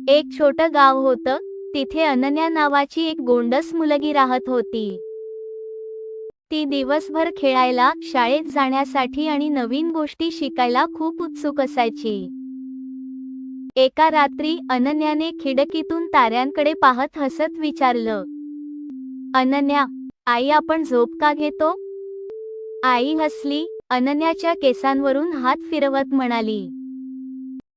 एक छोटं गाव होतं. तिथे अनन्या नावाची एक गोंडस मुलगी राहत होती. ती दिवसभर खेळायला, शाळेत जाण्यासाठी आणि नवीन गोष्टी शिकायला खूप उत्सुक असायची. एका रात्री अनन्याने खिडकीतून ताऱ्यांकडे पाहत हसत विचारलं, "अनन्या, आई आपण झोप का घेतो?" आई हसली. अनन्याच्या केसांवरून हात फिरवत म्हणाली,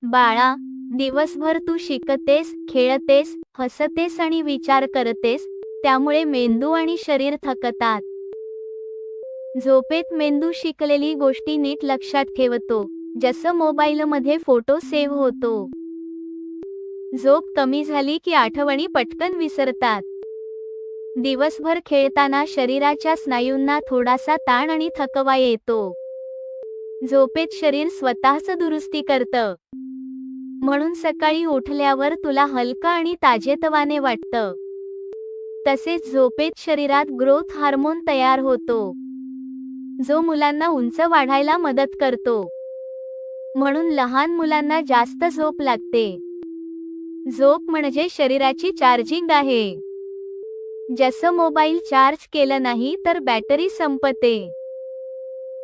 "बाळा, दिवसभर तू शिकतेस, खेळतेस, हसतेस आणि विचार करतेस, त्यामुळे मेंदू आणि शरीर थकतात. झोपेत मेंदू शिकलेली गोष्टी नीट लक्षात ठेवतो, जसं मोबाईलमध्ये फोटो सेव्ह होतो. झोप कमी झाली की आठवणी पटकन विसरतात. दिवसभर खेळताना शरीराच्या स्नायूंना थोडासा ताण आणि थकवा येतो. झोपेत शरीर स्वतःच दुरुस्ती करतं. म्हणून सकाळी उठल्यावर तुला हलका आणि ताजेतवाने वाटतं. तसेच झोपेत शरीरात ग्रोथ हार्मोन तयार होतो, जो मुलांना उंच वाढायला मदत करतो. म्हणून लहान मुलांना जास्त झोप लागते. झोप म्हणजे शरीराची चार्जिंग आहे. जसं मोबाईल चार्ज केलं नाही तर बॅटरी संपते,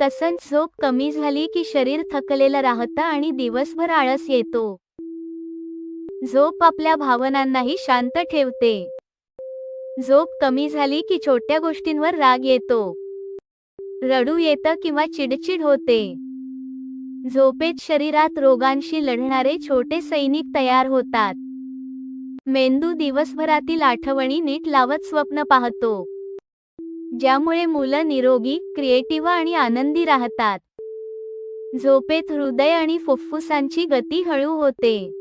तसंच झोप कमी झाली की शरीर थकलेलं राहतं आणि दिवसभर आळस येतो. झोप आपल्या भावनांनाही शांत ठेवते. झोप कमी झाली की छोट्या गोष्टींवर राग येतो, रडू येतं किंवा चिडचिड होते. झोपेत शरीरात रोगांशी लढणारे छोटे सैनिक तयार होतात. मेंदू दिवसभरातील आठवणी नीट लावत स्वप्न पाहतो, ज्यामुळे मुलं निरोगी, क्रिएटिव्ह आणि आनंदी राहतात. झोपेत हृदय आणि फुफ्फुसांची गती हळू होते,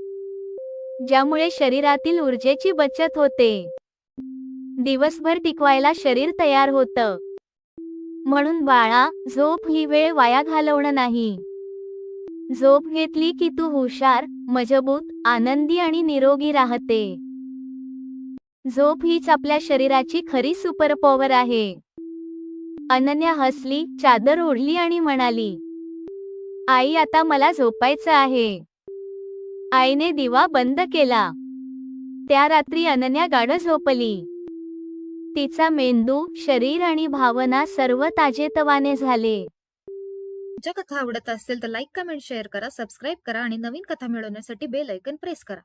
ज्यामुळे शरीरातील ऊर्जेची बचत होते. दिवसभर टिकवायला शरीर तयार होतं. म्हणून बाळा, झोप ही वेळ वाया घालवणं नाही. झोप घेतली की तू हुशार, मजबूत, आनंदी आणि निरोगी राहते. झोप हीच आपल्या शरीराची खरी सुपर पॉवर आहे. अनन्या हसली, चादर ओढली आणि म्हणाली, "आई, आता मला झोपायचं आहे." आईने दिवा बंद केला. त्या रात्री अनन्या गाढ झोपली. तिचा मेंदू, शरीर आणि भावना सर्व ताजेतवाने झाले. जर कथा आवडत असेल तर लाईक, कमेंट, शेअर करा, सबस्क्राईब करा आणि नवीन कथा मिळवण्यासाठी बेल आयकॉन प्रेस करा.